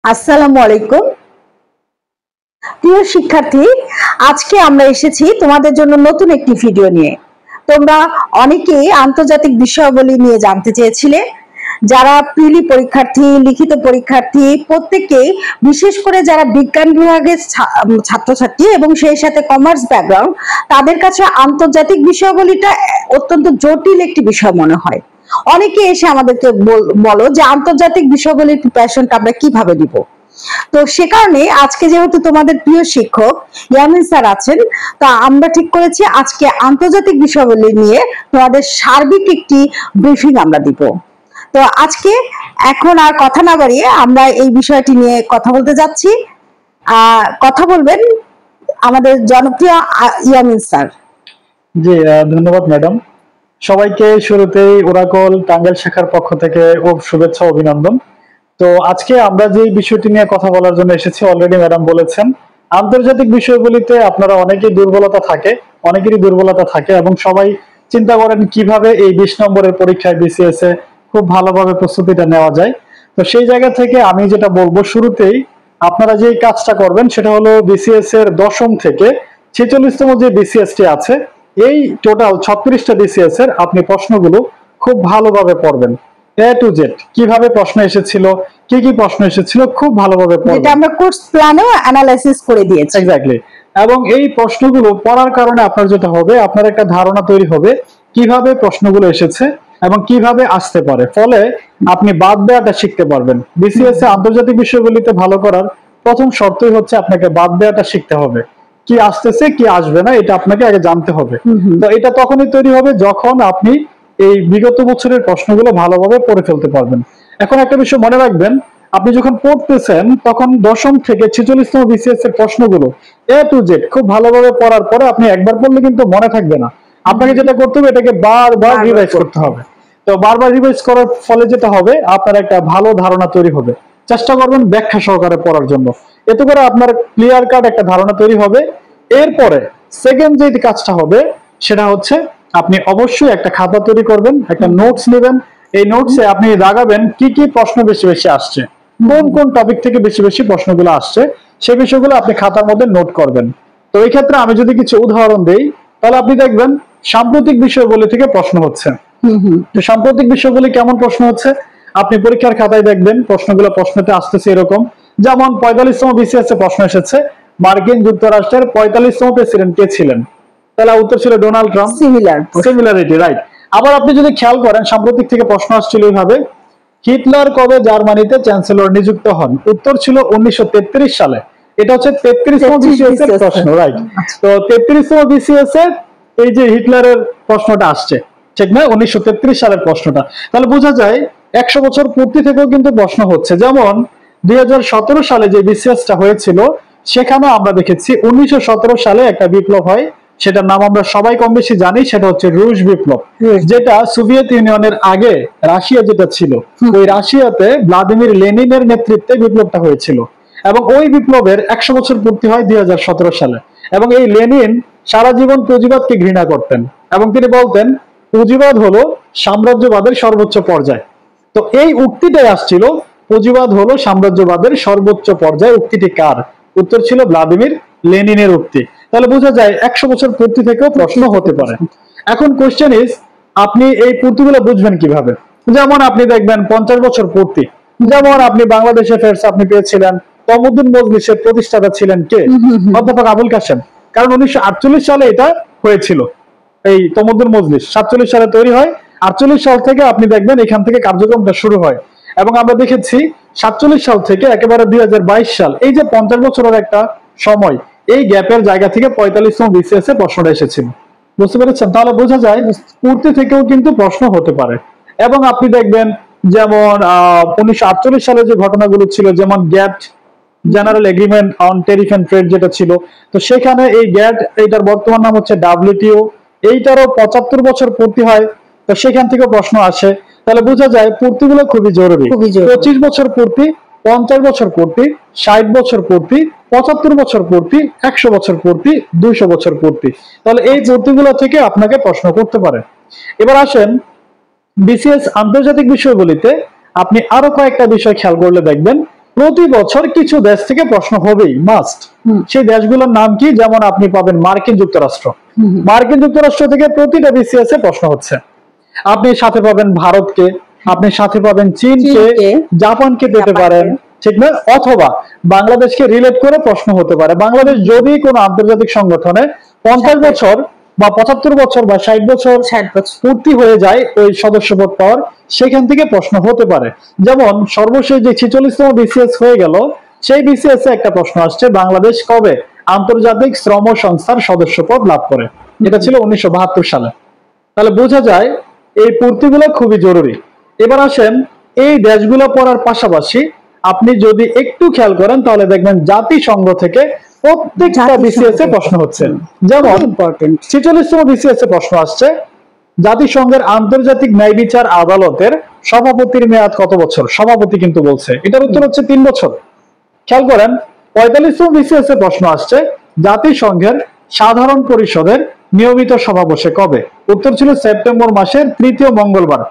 আসসালামু আলাইকুম প্রিয় শিক্ষার্থী, আজকে আমরা এসেছি তোমাদের জন্য নতুন একটি ভিডিও নিয়ে। তোমরা অনেকেই আন্তর্জাতিক বিষয়াবলী নিয়ে জানতে চেয়েছিলে। যারা প্রিলি পরীক্ষার্থী, লিখিত পরীক্ষার্থী প্রত্যেকেই, বিশেষ করে যারা বিজ্ঞান বিভাগের ছাত্রছাত্রী এবং সেই সাথে কমার্স ব্যাকগ্রাউন্ড, তাদের কাছে আন্তর্জাতিক বিষয়াবলীটা অত্যন্ত জটিল একটি বিষয় মনে হয়। অনেকে এসে আমাদেরকে বলো যে আন্তর্জাতিক বিষয়াবলীর প্রিপারেশনটা আমরা কিভাবে নিব। তো সে কারণে আজকে যেহেতু তোমাদের প্রিয় শিক্ষক ইয়ামিন স্যার আছেন, তা আমরা ঠিক করেছি আজকে আন্তর্জাতিক বিষয়াবলী নিয়ে তোমাদের সার্বিক একটি ব্রিফিং আমরা দিব। তো আজকে এখন আর কথা না বাড়িয়ে আমরা এই বিষয়টি নিয়ে কথা বলতে যাচ্ছি। কথা বলবেন আমাদের জনপ্রিয় ইয়ামিন স্যার। জি, ধন্যবাদ ম্যাডাম। সবাইকে শুরুতেই ওরাকল টাঙ্গাইল শাখার পক্ষ থেকে শুভেচ্ছা অভিনন্দন। তো আজকে আমরা যে বিষয়টি নিয়ে কথা বলার জন্য এসেছি, অলরেডি ম্যাডাম বলেছেন, আন্তর্জাতিক বিষয়গুলিতে আপনারা অনেকেরই দুর্বলতা থাকে এবং সবাই চিন্তা করেন কিভাবে এই 20 নম্বরের পরীক্ষায় বিসিএস এ খুব ভালোভাবে প্রস্তুতিটা নেওয়া যায়। তো সেই জায়গা থেকে আমি যেটা বলবো, শুরুতেই আপনারা যে কাজটা করবেন সেটা হলো বিসিএস এর 10ম থেকে 46তম যে বিসিএস টি আছে, এই টোটাল 36টা বিসিএস এর আপনি প্রশ্নগুলো খুব ভালোভাবে পড়বেন। এ টু জেড কিভাবে প্রশ্ন এসেছিল, কি কি প্রশ্ন এসেছিল খুব ভালোভাবে পড়বেন, যেটা আমরা কোর্স প্ল্যানেও অ্যানালাইসিস করে দিয়েছি। এক্স্যাক্টলি। এবং এই প্রশ্নগুলো পড়ার কারণে আপনার যেটা হবে, আপনার একটা ধারণা তৈরি হবে কিভাবে প্রশ্নগুলো এসেছে এবং কিভাবে আসতে পারে। ফলে আপনি বাদ দেওয়াটা শিখতে পারবেন। বিসিএস এ আন্তর্জাতিক বিষয়গুলিতে ভালো করার প্রথম শর্তই হচ্ছে আপনাকে বাদ দেওয়াটা শিখতে হবে। কি আসতেছে কি আসবে না এটা আপনাকে আগে জানতে হবে। তো এটা তখনই তৈরি হবে যখন আপনি এই বিগত বছরের প্রশ্নগুলো ভালোভাবে পড়ে ফেলতে পারবেন। এখন একটা বিষয় মনে রাখবেন, আপনি যখন পড়তেছেন তখন 10ম থেকে 46তম বিসিএস এর প্রশ্নগুলো এ টু জেড খুব ভালোভাবে পড়ার পরে আপনি একবার পড়লে কিন্তু মনে থাকবে না। আপনাকে যেটা করতে হবে, এটাকে বারবার রিভাইজ করতে হবে। তো বারবার রিভাইজ করার ফলে যেটা হবে, আপনার একটা ভালো ধারণা তৈরি হবে। চেষ্টা করবেন ব্যাখ্যা সহকারে পড়ার জন্য, এতে করে আপনার ক্লিয়ার কাট একটা ধারণা তৈরি হবে। এরপরে সেকেন্ড যে কাজটা হবে সেটা হচ্ছে, আপনি অবশ্যই একটা খাতা তৈরি করবেন, একটা নোটস নেবেন। এই নোটসে আপনি দাগাবেন কি কি প্রশ্ন বেশি বেশি আসছে, কোন কোন টপিক থেকে বেশি বেশি প্রশ্নগুলো আসছে, সেই বিষয়গুলো আপনি খাতার মধ্যে নোট করবেন। তো এই ক্ষেত্রে আমি যদি কিছু উদাহরণ দেই, তাহলে আপনি দেখবেন সাম্প্রতিক বিষয়গুলি থেকে প্রশ্ন হচ্ছে। তো সাম্প্রতিক বিষয়গুলি কেমন প্রশ্ন হচ্ছে, আপনি পরীক্ষার খাতায় দেখবেন প্রশ্নতে আসতেছে এরকম। যেমন 45তম বিসিএস এ প্রশ্ন এসেছে, মার্কিন যুক্তরাষ্ট্রের 45তম প্রেসিডেন্ট কে ছিলেন? তাহলে উত্তর ছিল ডোনাল্ড ট্রাম্প। Similarity, right. আবার আপনি যদি খেয়াল করেন, সাম্প্রতিক থেকে প্রশ্ন আসছিল এইভাবে, হিটলার কবে জার্মানিতে চ্যান্সেলর নিযুক্ত হন? উত্তর ছিল 1933 সালে। এটা হচ্ছে 33তম বিসিএস এর প্রশ্ন, রাইট। তো 33তম বিসিএস এর এই যে হিটলারের প্রশ্নটা আসছে, ঠিক না? 1933 সালের প্রশ্নটা। তাহলে বোঝা যায় 100 বছর পূর্তি থেকেও কিন্তু প্রশ্ন হচ্ছে। যেমন 2017 সালে যে বিসিএসটা হয়েছিল, সেখানে আমরা দেখেছি 1917 সালে একটা বিপ্লব হয়, সেটার নাম আমরা সবাই কম বেশি জানি, সেটা হচ্ছে রুশ বিপ্লব। যেটা সোভিয়েত ইউনিয়নের আগে রাশিয়া যেটা ছিল, ওই রাশিয়াতে ভ্লাদিমির লেনিনের নেতৃত্বে বিপ্লবটা হয়েছিল। এবং ওই বিপ্লবের 100 বছর পূর্তি হয় 2017 সালে। এবং এই লেনিন সারা জীবন পুঁজিবাদকে ঘৃণা করতেন এবং তিনি বলতেন পুঁজিবাদ হলো সাম্রাজ্যবাদের সর্বোচ্চ পর্যায়। তো এই উক্তিটাই আসছিল, পুঁজিবাদ হলো সাম্রাজ্যবাদের সর্বোচ্চ পর্যায়। উক্তিটি কার? উত্তর ছিল ভ্লাদিমির লেনিনের উক্তি। তাহলে বোঝা যায় 100 বছর পূর্তি থেকেও প্রশ্ন হতে পারে। এখন কোশ্চেন ইজ, আপনি এই পূর্তিগুলো বুঝবেন কিভাবে? যেমন আপনি দেখবেন 50 বছর পূর্তি, যেমন আপনি বাংলাদেশ অ্যাফেয়ার্স আপনি পেয়েছিলেন, তমুদ্দিন মজলিসের প্রতিষ্ঠাতা ছিলেন কে? অধ্যাপক আবুল কাশেম। কারণ 1948 সালে এটা হয়েছিল, এই তমুদ্দিন মজলিস 47 সালে তৈরি হয়। 48 সাল থেকে আপনি দেখবেন এখান থেকে কার্যক্রমটা শুরু হয়। এবং আমরা দেখেছি 47 সাল থেকে একেবারে 2022 সাল, এই যে 50 বছরের একটা সময়, এই গ্যাপের জায়গা থেকে 45তম বিসিএস এ প্রশ্নটা এসেছিল। বুঝতে পেরেছেন? তাহলে বোঝা যায় পূর্তি থেকেও কিন্তু প্রশ্ন হতে পারে। এবং আপনি দেখবেন যেমন 1948 সালে যে ঘটনাগুলো ছিল, যেমন GATT, general agreement on tariff and trade যেটা ছিল, তো সেখানে এই গ্যাট, এইটার বর্তমান নাম হচ্ছে ডব্লিউটিও, এইটারও 75 বছর পূর্তি হয়। তো সেখান থেকে প্রশ্ন আসে। তাহলে বোঝা যায় পূর্তিগুলো খুবই জরুরি। 25 বছর পূর্তি, 50 বছর পূর্তি, 60 বছর পূর্তি, 75 বছর পূর্তি, 100 বছর পূর্তি, 200 বছর পূর্তি। তাহলে এই পূর্তিগুলো থেকে আপনাকে প্রশ্ন করতে পারে। এবার আসেন বিসিএস আন্তর্জাতিক বিষয়গুলিতে আপনি আরো কয়েকটা বিষয় খেয়াল করলে দেখবেন, প্রতি বছর কিছু দেশ থেকে প্রশ্ন হবেই, মাস্ট। সেই দেশগুলোর নাম কি? যেমন আপনি পাবেন মার্কিন যুক্তরাষ্ট্র। মার্কিন যুক্তরাষ্ট্র থেকে প্রতিটা বিসিএস এ প্রশ্ন হচ্ছে। আপনি সাথে পাবেন ভারতকে, আপনি সাথে পাবেন চীনকে, জাপানকে পেতে পারেন, ঠিক না? অথবা বাংলাদেশকে রিলেট করে প্রশ্ন হতে পারে। বাংলাদেশ যদি কোনো আন্তর্জাতিক সংগঠনে 50 বছর বা 75 বছর বা 60 বছর পূর্তি হয়ে যায় ওই সদস্যপদ পাওয়ার, সেখান থেকে প্রশ্ন হতে পারে। যেমন সর্বশেষ যে 46তম বিসিএস হয়ে গেল, সেই বিসিএস এ একটা প্রশ্ন আসছে, বাংলাদেশ কবে আন্তর্জাতিক শ্রম সংস্থার সদস্যপদ লাভ করে? এটা ছিল 1972 সালে। তাহলে বোঝা যায় এই পূর্তিগুলো খুবই জরুরি। এবার আসেন, এই দেশগুলো পড়ার পাশাপাশি আপনি যদি একটু খেয়াল করেন তাহলে দেখবেন জাতিসংঘ থেকে প্রত্যেকটা বিসিএস এ প্রশ্ন হচ্ছে। যেমন 46তম বিসিএস এ প্রশ্ন আসছে, জাতিসংঘের আন্তর্জাতিক ন্যায় বিচার আদালতের সভাপতির মেয়াদ কত বছর? সভাপতি কিন্তু বলছে, এটার উত্তর হচ্ছে 3 বছর। খেয়াল করেন 45তম বিসিএস এ প্রশ্ন আসছে, জাতিসংঘের সাধারণ পরিষদের নিয়মিত সভা বসে কবে? উত্তর ছিল সেপ্টেম্বর মাসের 3য় মঙ্গলবার।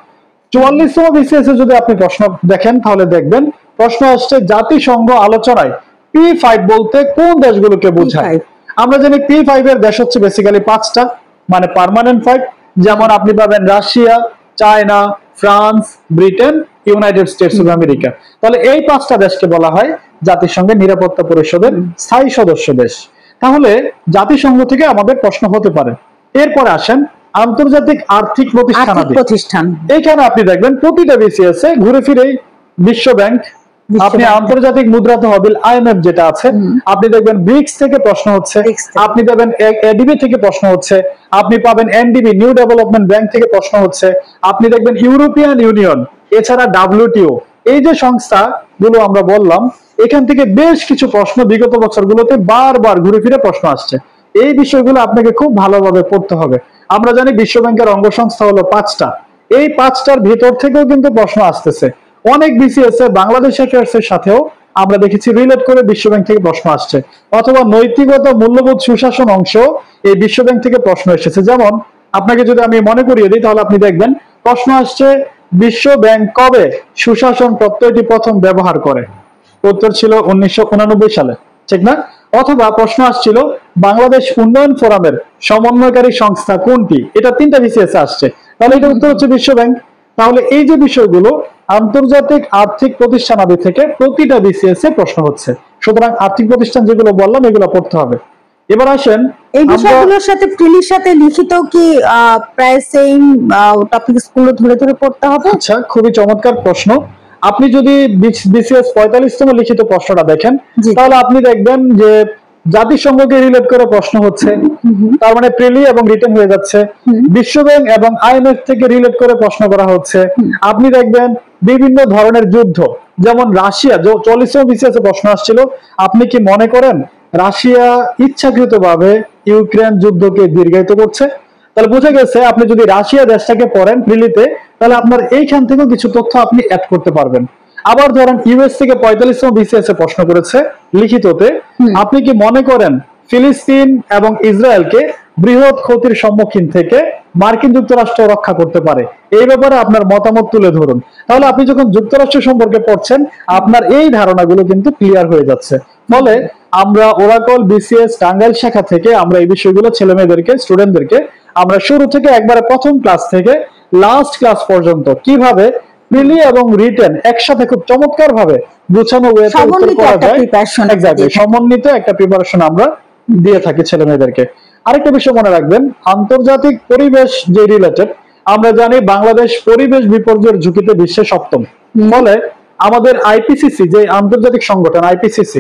44তম বিসিএস এ যদি আপনি প্রশ্ন দেখেন তাহলে দেখবেন প্রশ্ন আসছে, জাতিসংঘ আলোচনায় P5 বলতে কোন দেশগুলোকে বোঝায়? আমরা জানি P5 এর দেশ হচ্ছে বেসিক্যালি 5টা, মানে পার্মানেন্ট 5। যেমন আপনি পাবেন Russia, China, France, Britain, United states of America. তাহলে এই 5টা দেশকে বলা হয় জাতিসংঘের নিরাপত্তা পরিষদের স্থায়ী সদস্য দেশ। তাহলে জাতিসংঘ থেকে আমাদের প্রশ্ন হতে পারে। এরপরে আসেন আন্তর্জাতিক আর্থিক প্রতিষ্ঠান। এইখানে আপনি দেখবেন প্রতিটা বিসিএস এ ঘুরে ফিরে বিশ্ব ব্যাংক, আপনি আন্তর্জাতিক মুদ্রা তহবিল IMF যেটা আছে, আপনি দেখবেন ব্রিক্স থেকে প্রশ্ন হচ্ছে, আপনি পাবেন ADB থেকে প্রশ্ন হচ্ছে, আপনি পাবেন NDB নিউ ডেভেলপমেন্ট ব্যাংক থেকে প্রশ্ন হচ্ছে, আপনি দেখবেন ইউরোপিয়ান ইউনিয়ন, এছাড়া WTO, এই যে সংস্থা গুলো আমরা বললাম, এখান থেকে বেশ কিছু প্রশ্ন বিগত বছরগুলোতে বারবার ঘুরে ফিরে প্রশ্ন আসছে। এই বিষয়গুলো আপনাকে খুব ভালোভাবে পড়তে হবে। আমরা জানি বিশ্ব ব্যাংকের অঙ্গ সংস্থা হলো 5টা, এই 5টার ভিতর থেকেও কিন্তু প্রশ্ন আসতেছে। অনেক বিসিএস এ বাংলাদেশ অ্যাফেয়ার্স এর সাথেও আমরা দেখেছি রিলেট করে বিশ্ব ব্যাংক থেকে প্রশ্ন আসছে, অথবা নৈতিকতা, মূল্যবোধ, সুশাসন অংশ এই বিশ্ব ব্যাংক থেকে প্রশ্ন এসেছে। যেমন আপনাকে যদি আমি মনে করিয়ে দিই তাহলে আপনি দেখবেন প্রশ্ন আসছে, বিশ্ব ব্যাংক কবে সুশাসন প্রত্যয়টি প্রথম ব্যবহার করে? উত্তর ছিল 1989 সালে, ঠিক না? অথবা প্রশ্ন আসছিল, বাংলাদেশ উন্নয়ন ফোরামের সমন্বয়কারী সংস্থা কোনটি? এটা 3টা বিসিএস আসছে, তাহলে এটা উত্তর হচ্ছে বিশ্ব ব্যাংক। তাহলে এই যে বিষয়গুলো আন্তর্জাতিক আর্থিক প্রতিষ্ঠানাদি থেকে প্রতিটা বিসিএস এ প্রশ্ন হচ্ছে। সুতরাং আর্থিক প্রতিষ্ঠান যেগুলো বললাম এগুলো পড়তে হবে। এবার আসেন, এই বিষয়গুলোর সাথে প্রিলির সাথে লিখিত কি প্রায় সেম টপিকস গুলো ধরে ধরে পড়তে হবে? আচ্ছা, খুবই চমৎকার প্রশ্ন। আপনি যদি বিসিএস 45তম লিখিত প্রশ্নটা দেখেন তাহলে আপনি দেখবেন যে জাতিসংঘকে রিলেট করে প্রশ্ন হচ্ছে, তার মানে প্রিলি এবং রিটেন হয়ে যাচ্ছে। বিশ্ব ব্যাংক এবং IMF থেকে রিলেট করে প্রশ্ন করা হচ্ছে। আপনি দেখবেন বিভিন্ন ধরনের যুদ্ধ, যেমন রাশিয়া 40তম বিসিএস এ প্রশ্ন আসছিল, আপনি কি মনে করেন রাশিয়া ইচ্ছাকৃতভাবে ইউক্রেন যুদ্ধকে দীর্ঘায়িত করছে? তাহলে বোঝা গেছে আপনি যদি রাশিয়া দেশটাকে পড়েন প্রিলিতে তাহলে আপনার এইখান থেকেও কিছু তথ্য আপনি অ্যাড করতে পারবেন। আবার ধরেন ইউএস থেকে 45তম বিসিএস এ প্রশ্ন করেছে লিখিততে, আপনি কি মনে করেন ফিলিস্তিন এবং ইসরায়েলকে বৃহৎ ক্ষতির সম্মুখীন থেকে মার্কিন যুক্তরাষ্ট্র রক্ষা করতে পারে? এই ব্যাপারে আপনার মতামত তুলে ধরুন। তাহলে আপনি যখন যুক্তরাষ্ট্র সম্পর্কে পড়ছেন আপনার এই ধারণাগুলো কিন্তু ক্লিয়ার হয়ে যাচ্ছে। ফলে আমরা ওরাকল বিসিএস টাঙ্গাইল শাখা থেকে আমরা এই বিষয়গুলো ছেলে মেয়েদেরকে, স্টুডেন্টদেরকে আমরা শুরু থেকে একবারে প্রথম ক্লাস থেকে লাস্ট ক্লাস পর্যন্ত কিভাবে প্রিলি এবং রিটেন একসাথে খুব চমৎকার ভাবে গুছানো ওয়েতে উত্তর করা যায়, এক্স্যাক্টলি সমন্বিত একটা প্রিপারেশন আমরা দিয়ে থাকি ছেলে মেয়েদেরকে। আরেকটা বিষয় মনে রাখবেন, আন্তর্জাতিক পরিবেশ যে রিলেটেড, আমরা জানি বাংলাদেশ পরিবেশ বিপর্যয়ের ঝুঁকিতে বিশ্বে 7ম। ফলে আমাদের IPCC যে আন্তর্জাতিক সংগঠন, IPCC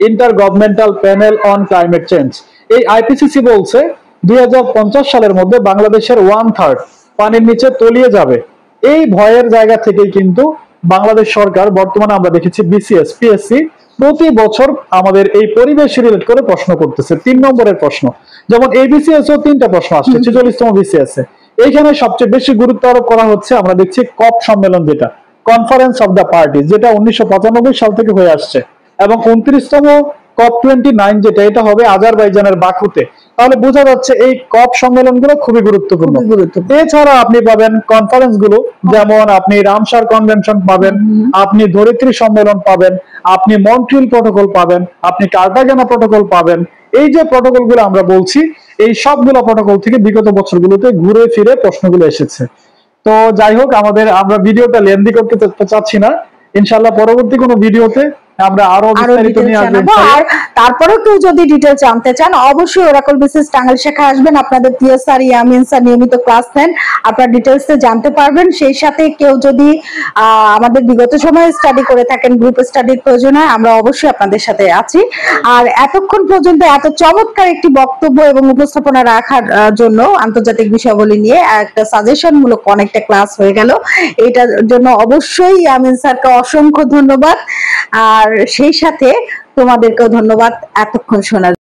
inter governmental panel on climate change, এই IPCC বলছে 2050 সালের মধ্যে বাংলাদেশের 1/3 পানির নিচে তলিয়ে যাবে। এই ভয়ের জায়গা থেকেই কিন্তু বাংলাদেশ সরকার বর্তমানে আমরা দেখেছি বিসিএস, পিএসসি প্রতি বছর আমাদের এই পরিবেশ রিলেট করে প্রশ্ন করতেছে। 3 নম্বরের প্রশ্ন, যেমন এই বিসিএস ও 3টা প্রশ্ন আসছে 46তম বিসিএস এ। এইখানে সবচেয়ে বেশি গুরুত্ব আরোপ করা হচ্ছে আমরা দেখছি কপ সম্মেলন, যেটা কনফারেন্স অফ দ্য পার্টি, যেটা 1995 সাল থেকে হয়ে আসছে, এবং 29তম COP29 যেটা, এটা হবে আজারবাইজানের বাকুতে। তাহলে বোঝা যাচ্ছে এই কপ সম্মেলনগুলো খুবই গুরুত্বপূর্ণ। এছাড়া আপনি পাবেন কনফারেন্স গুলো, যেমন আপনি রামসার কনভেনশন পাবেন, আপনি ধরিত্রী সম্মেলন পাবেন, আপনি মন্ট্রিল প্রটোকল পাবেন, আপনি কার্টাগেনা প্রটোকল পাবেন। এই যে প্রটোকল গুলো আমরা বলছি, এই সবগুলো প্রটোকল থেকে বিগত বছরগুলোতে ঘুরে ফিরে প্রশ্নগুলো এসেছে। তো যাই হোক, আমরা ভিডিওটা লেন্দি করতে চাচ্ছি না। ইনশাআল্লাহ পরবর্তী কোনো ভিডিওতে আমরা আরো বিস্তারিত নিয়ে আসব। আর তারপরেও কেউ যদি ডিটেইলস জানতে চান, অবশ্যই ওরাকল বিসিএস টাঙ্গাইল শাখায় আসবেন। আপনাদের প্রিয় স্যার ইয়ামিন স্যার নিয়মিত ক্লাস নেন, আপনারা ডিটেইলস জানতে পারবেন। সেই সাথে কেউ যদি আমাদের বিগত সময়ে স্টাডি করে থাকেন, গ্রুপ স্টাডির প্রয়োজন হয়, আমরা অবশ্যই আপনাদের সাথে আছি। আর এতক্ষণ পর্যন্ত এত চমৎকার একটি বক্তব্য এবং উপস্থাপনা রাখার জন্য, আন্তর্জাতিক বিষয়াবলী নিয়ে একটা সাজেশন মূলক অনেকটা ক্লাস হয়ে গেল, এটার জন্য অবশ্যই ইয়ামিন স্যারকে অসংখ্য ধন্যবাদ। আর সেই সাথে তোমাদেরকেও ধন্যবাদ এতক্ষণ শোনার